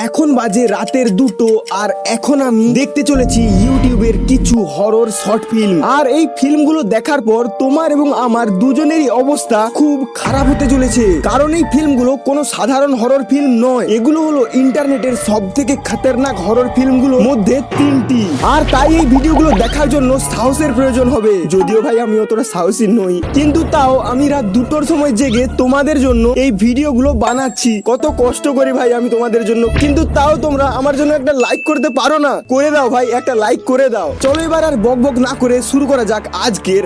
এখন বাজে রাতের 2টো আর এখন আমি দেখতে চলেছি ইউটিউবের কিছু হরর শর্ট ফিল্ম। আর এই ফিল্মগুলো দেখার পর তোমার এবং আমার দুজনেরই অবস্থা খুব খারাপ হতে চলেছে, কারণ এই ফিল্মগুলো কোনো সাধারণ হরর ফিল্ম নয়, এগুলো হলো ইন্টারনেটের সব থেকে খতরনাক হরর ফিল্মগুলোর মধ্যে 3টি। আর তাই এই ভিডিওগুলো দেখার জন্য সাহসের প্রয়োজন হবে। যদিও ভাই আমি অতটা সাহসী নই, কিন্তু তাও আমি রাত 2টোর সময় জেগে তোমাদের জন্য এই ভিডিওগুলো বানাচ্ছি। কত কষ্ট করি ভাই আমি তোমাদের জন্য, কিন্তু তাও তোমরা আমার জন্য একটা লাইক করতে পারো না? করে দাও ভাই, একটা লাইক করে দাও। চলো এবার আর বক বক না করে শুরু করা যাক আজকের।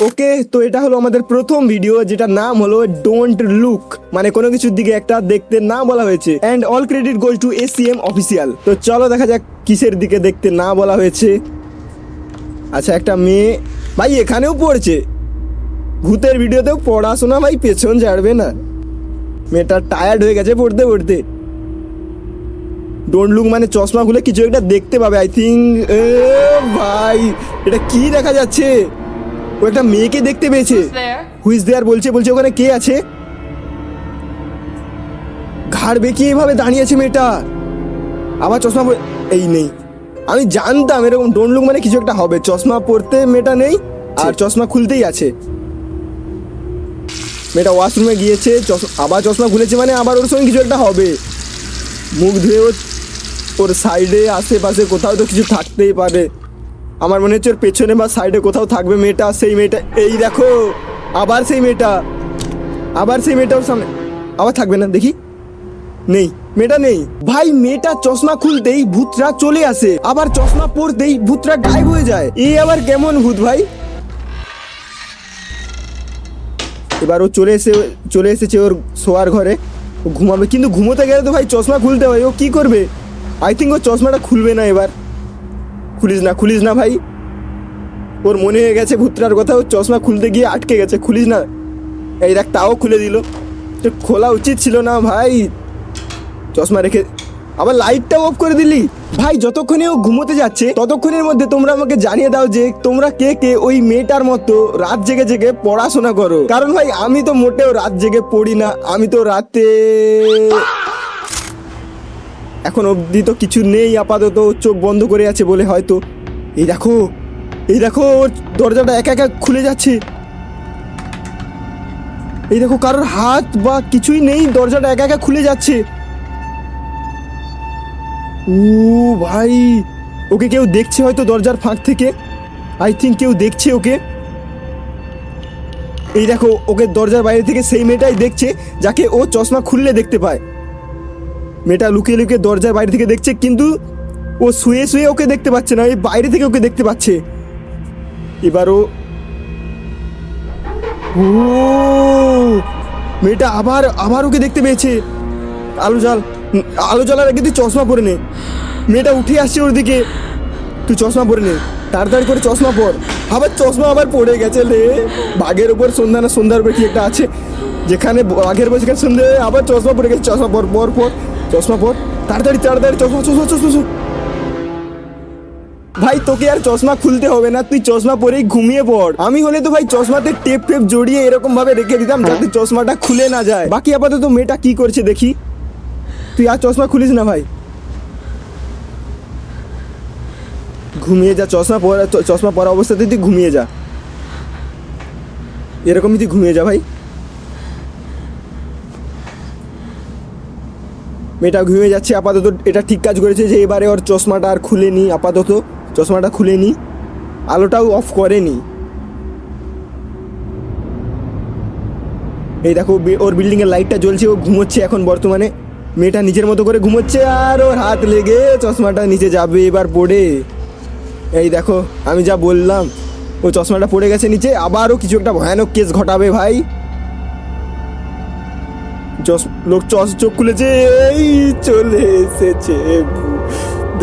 ওকে, তো এটা হলো আমাদের প্রথম ভিডিও, যেটার নাম হলো ডোন্ট লুক, মানে কোনো কিছুর দিকে একটা দেখতে না বলা হয়েছে। And all credit goes to ACM official. তো চলো দেখা যাক কিসের দিকে দেখতে না বলা হয়েছে। আচ্ছা, একটা মেয়ে ভাই এখানেও পড়ছে। ভূতের ভিডিওতেও পড়াশোনা ভাই পেছন ছাড়বে না। মেয়েটা টায়ার্ড হয়ে গেছে পড়তে পড়তে। ডোন্ট লুক মানে চশমা খুলে কিছু একটা দেখতে পাবে আই থিঙ্ক। ভাই এটা কি দেখা যাচ্ছে? ও একটা মেয়েকে দেখতে পেয়েছে। হু ইজ দেয়ার বলছে ওখানে কে আছে? ঘাড় বেঁকিয়ে এভাবে দাঁড়িয়ে আছে মেয়েটা, আবার চশমা এই নেই। আমি জানতাম এরকম ডোন্ট লুক মানে কিছু একটা হবে। চশমা পরতে মেয়েটা নেই আর চশমা খুলতেই আছে। মেয়েটা ওয়াশরুমে গিয়েছে, আবার চশমা খুলেছে, মানে আবার ওর সঙ্গে কিছু একটা হবে। মুখ ধুয়ে ওর সাইডে আশেপাশে কোথাও তো কিছু থাকতেই পারে। আমার মনে হচ্ছে ওর পেছনে বা সাইডে কোথাও থাকবে মেয়েটা। সেই মেয়েটা, এই দেখো আবার সেই মেয়েটা, ওর সামনে আবার থাকবে না দেখি। নেই, মেয়েটা নেই। ভাই মেয়েটা চশমা খুলতেই ভূতরা চলে আসে, আবার চশমা পরতেই ভূতরা গায়েব হয়ে যায়। এই আবার কেমন ভূত ভাই? এবার ও চলে এসেছে ওর শোয়ার ঘরে। ও ঘুমাবে, কিন্তু ঘুমোতে গেলে তো ভাই চশমা খুলতে হয়। ও কি করবে? আই থিঙ্ক ও চশমাটা খুলবে না এবার। খুলিস না ভাই। ওর মনে হয়ে গেছে ভূতরার কথা, ও চশমা খুলতে গিয়ে আটকে গেছে। খুলিস না। এই দেখ, তাও খুলে দিল। তো খোলা উচিত ছিল না ভাই। চশমা রেখে আবার লাইটটাও অফ করে দিলি। ভাই যতক্ষণে ও ঘুমোতে যাচ্ছে ততক্ষণের মধ্যে তোমরা আমাকে জানিয়ে দাও যে তোমরা কে কে ওই মেয়েটার মতো রাত জেগে জেগে পড়াশোনা করো। কারণ ভাই আমি তো মোটেও রাত জেগে পড়ি না। আমি তো রাতে এখন অবধি তো কিছু নেই, আপাতত চোখ বন্ধ করে আছে বলে হয়তো। এই দেখো ওর দরজাটা একা একা খুলে যাচ্ছে। এই দেখো কারোর হাত বা কিছুই নেই, দরজাটা একা একা খুলে যাচ্ছে। ও ভাই, ওকে কেউ দেখছে হয়তো দরজার ফাঁক থেকে। আই থিঙ্ক কেউ দেখছে ওকে। এই দেখো ওকে দরজার বাইরে থেকে সেই মেয়েটাই দেখছে যাকে ও চশমা খুললে দেখতে পায়। মেয়েটা লুকিয়ে লুকিয়ে দরজার বাইরে থেকে দেখছে, কিন্তু ও শুয়ে শুয়ে ওকে দেখতে পাচ্ছে না, এই বাইরে থেকে ওকে দেখতে পাচ্ছে। এবার মেয়েটা আবার ওকে দেখতে পেয়েছে। আলো জ্বালার আগে তুই চশমা পরে নে। মেয়েটা উঠে আসছে ওর দিকে। তুই চশমা পরে নে, তাড়াতাড়ি করে চশমা পর। চশমা আবার পড়ে গেছে রে। বাঘের উপর সন্ধ্যা না সন্ধ্যার উপর কি একটা আছে, যেখানে বাঘের উপর সেখানে সন্ধ্যে। আবার চশমা পড়ে গেছে। চশমা পর চশমা পর, তাড়াতাড়ি চশমা। ভাই তোকে আর চশমা খুলতে হবে না, তুই চশমা পরেই ঘুমিয়ে পড়। আমি হলে তো ভাই চশমাতে টেপ জড়িয়ে এরকম ভাবে রেখে দিতাম যাতে চশমাটা খুলে না যায়। বাকি আপাতত মেয়েটা কি করছে দেখি। তুই আর চশমা খুলিস না ভাই, ঘুমিয়ে যা। চশমা পরা অবস্থাতে তুই ঘুমিয়ে যা, এরকমই তুই ঘুমিয়ে যা ভাই। মেয়েটা ঘুমিয়ে যাচ্ছে আপাতত। এটা ঠিক কাজ করেছে যে এবারে ওর চশমাটা আর খুলেনি। আপাতত চশমাটা খুলেনি, আলোটাও অফ করেনি। এই দেখো ওর বিল্ডিংয়ের লাইটটা জ্বলছে, ও ঘুমোচ্ছে এখন বর্তমানে। মেয়েটা নিজের মতো করে ঘুমোচ্ছে আর ওর হাত লেগে চশমাটা নিচে যাবে এবার পড়ে। এই দেখো আমি যা বললাম, ও চশমাটা পড়ে গেছে নিচে। আবারও কিছু একটা ভয়ানক কেস ঘটাবে ভাই। লোক চোখ খুলেছে, এই চলে এসেছে।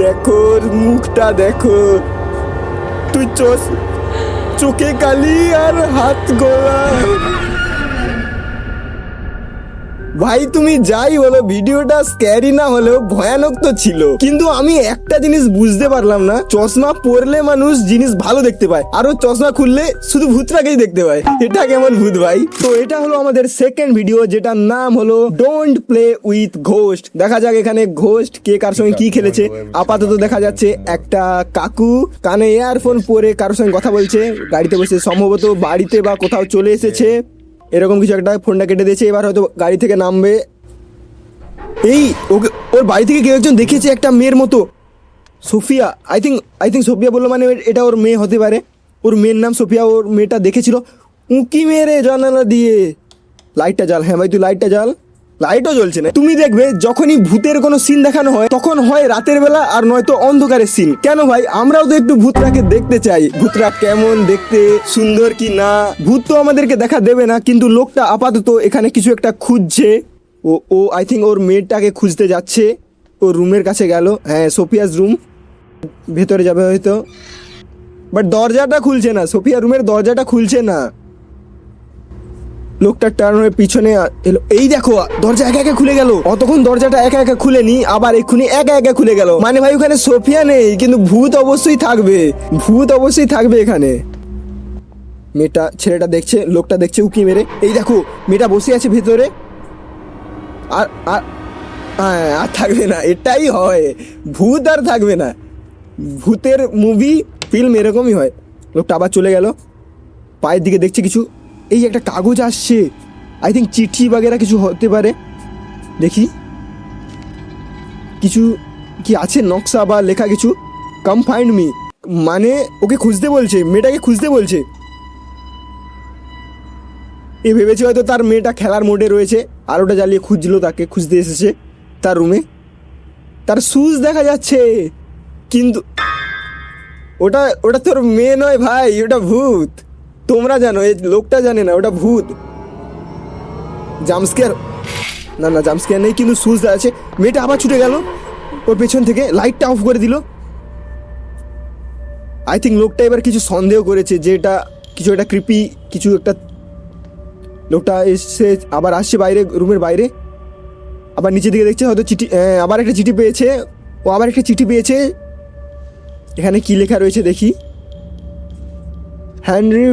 দেখো মুখটা দেখো। তুই চোখে কালি আর হাত গোলা। ভাই তুমি যাই বলো, ভিডিওটা স্ক্যারি না হলেও ভয়ানক তো ছিল, কিন্তু আমি একটা জিনিস বুঝতে পারলাম না, চশমা পরলে মানুষ জিনিস ভালো দেখতে পায়, আরো চশমা খুললে শুধু ভূতটাকেই দেখতে পায়। এটা কেমন ভূত ভাই? তো এটা হলো আমাদের সেকেন্ড ভিডিও, যেটার নাম হলো ডোন্ট প্লে উইথ ঘোস্ট। দেখা যাক এখানে ঘোস্ট কে কার সঙ্গে কি খেলেছে। আপাতত দেখা যাচ্ছে একটা কাকু কানে ইয়ারফোন পরে কারোর সঙ্গে কথা বলছে, গাড়িতে বসে, সম্ভবত বাড়িতে বা কোথাও চলে এসেছে, এরকম কিছু একটা। ফোনটা কেটে দিয়েছে, এবার হয়তো গাড়ি থেকে নামবে। এই ওকে, ওর বাড়ি থেকে কেউ একজন দেখেছে একটা মেয়ের মতো, সোফিয়া। আই থিঙ্ক সোফিয়া বললো, মানে এটা ওর মেয়ে হতে পারে। ওর মেয়ের নাম সোফিয়া, ওর মেয়েটা দেখেছিল। উঁকি মেরে জানালা দিয়ে। লাইটটা জ্বাল, হ্যাঁ ভাই তুই লাইটটা জ্বাল। লাইটও জ্বলছে না। তুমি দেখবে যখনই ভূতের কোনো সিন দেখানো হয়, তখন হয় রাতের বেলা আর নয়তো অন্ধকারের সিন। কেন ভাই? আমরাও তো একটু ভূতটাকে দেখতে চাই, ভূতরা কেমন দেখতে, সুন্দর কি না। ভূত তো আমাদেরকে দেখা দেবে না, কিন্তু লোকটা আপাতত এখানে কিছু একটা খুঁজছে। ও আই থিঙ্ক ওর মেয়েটাকে খুঁজতে যাচ্ছে। ও রুমের কাছে গেল, হ্যাঁ সোফিয়াস রুম, ভেতরে যাবে হয়তো, বাট দরজাটা খুলছে না, সোফিয়া রুমের দরজাটা খুলছে না। লোকটা টার্ন হয়ে পিছনে এলো, এই দেখো দরজা একা একা খুলে গেল। অতক্ষণ দরজাটা একা একা খুলেনি, আবার এক্ষুনি একা একা খুলে গেল। মানে ভাই ওখানে সোফিয়া নেই, কিন্তু ভূত অবশ্যই থাকবে, ভূত অবশ্যই থাকবে এখানে। মেয়েটা, ছেলেটা দেখছে, লোকটা দেখছে উকি মেরে। এই দেখো মেয়েটা বসে আছে ভেতরে, আর আর আর থাকবে না। এটাই হয়, ভূত আর থাকবে না। ভূতের মুভি ফিল্ম এরকমই হয়। লোকটা আবার চলে গেল, পায়ের দিকে দেখছে কিছু। এই একটা কাগজ আসছে, আই থিঙ্ক চিঠি বাগেরা কিছু হতে পারে। দেখি কিছু কি আছে, নকশা বা লেখা কিছু। কাম ফাইন্ড মি, মানে ওকে খুঁজতে বলছে, মেয়েটাকে খুঁজতে বলছে। এ ভেবেছে হয়তো তার মেয়েটা খেলার মোডে রয়েছে, আর ওটা জ্বালিয়ে খুঁজলো, তাকে খুঁজতে এসেছে তার রুমে। তার শুজ দেখা যাচ্ছে, কিন্তু ওটা ওটা তোর মেয়ে নয় ভাই, ওটা ভূত। তোমরা জানো, এই লোকটা জানে না, ওটা ভূত। জাম্পস্কেয়ার, না না জাম্পস্কেয়ার নেই, কিন্তু শুজ আছে। মেয়েটা আবার ছুটে গেল ওর পেছন থেকে, লাইটটা অফ করে দিল। আই থিঙ্ক লোকটা এবার কিছু সন্দেহ করেছে যে এটা কিছু একটা ক্রিপি কিছু একটা। লোকটা এসে আবার আসছে বাইরে, রুমের বাইরে, আবার নিচের দিকে দেখছে, হয়তো চিঠি, আবার একটা চিঠি পেয়েছে। ও আবার একটা চিঠি পেয়েছে। এখানে কি লেখা রয়েছে দেখি। হেনরি,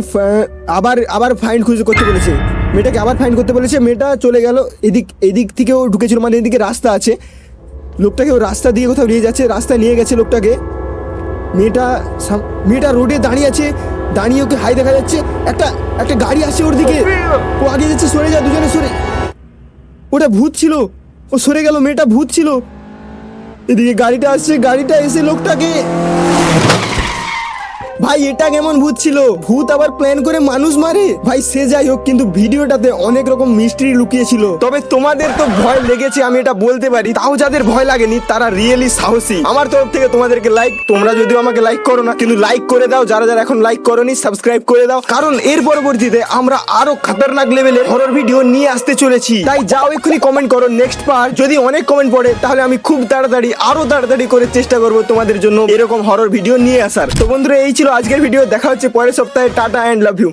আবার আবার ফাইন্ড খুঁজে করতে বলেছে, মেয়েটাকে আবার ফাইন্ড করতে বলেছে। মেয়েটা চলে গেল এদিক থেকেও ঢুকেছিল, মানে এদিকে রাস্তা আছে। লোকটাকে ও রাস্তা দিয়ে কোথাও নিয়ে যাচ্ছে, রাস্তায় নিয়ে গেছে লোকটাকে। মেয়েটা রোডে দাঁড়িয়ে আছে, দাঁড়িয়ে ওকে হাই দেখা যাচ্ছে। একটা গাড়ি আসছে ওর দিকে, ও আগে যাচ্ছে, সরে যা, দুজনে সরে। ওটা ভূত ছিল, ও সরে গেল, মেয়েটা ভূত ছিল। এদিকে গাড়িটা আসছে, গাড়িটা এসে লোকটাকে, ভাই এটা কেমন ভূত ছিল? ভূত আবার প্ল্যান করে মানুষ মারে ভাই। সে যাই হোক, কিন্তু ভিডিওটাতে অনেক রকম মিস্ট্রি লুকিয়েছিল। তবে তোমাদের তো ভয় লেগেছে, আমি এটা বলতে পারি। তাও যাদের ভয় লাগেনি তারা রিয়েলি সাহসী। আমার তরফ থেকে তোমাদেরকে লাইক। তোমরা যদিও আমাকে লাইক করো না, কিন্তু লাইক করে দাও। যারা যারা এখন লাইক করোনি, সাবস্ক্রাইব করে দাও, কারণ এর পরবর্তীতে আমরা আরো খতরনাক লেভেলের হরর ভিডিও নিয়ে আসতে চলেছি। তাই যাও এক্ষুনি কমেন্ট করো নেক্সট পার্ট। যদি অনেক কমেন্ট পড়ে, তাহলে আমি খুব আরো তাড়াতাড়ি করে চেষ্টা করবো তোমাদের জন্য এরকম হরর ভিডিও নিয়ে আসার। তো বন্ধুরা, এই ছিল আজকের ভিডিও। দেখা হচ্ছে পরের সপ্তাহে। Tata and love you.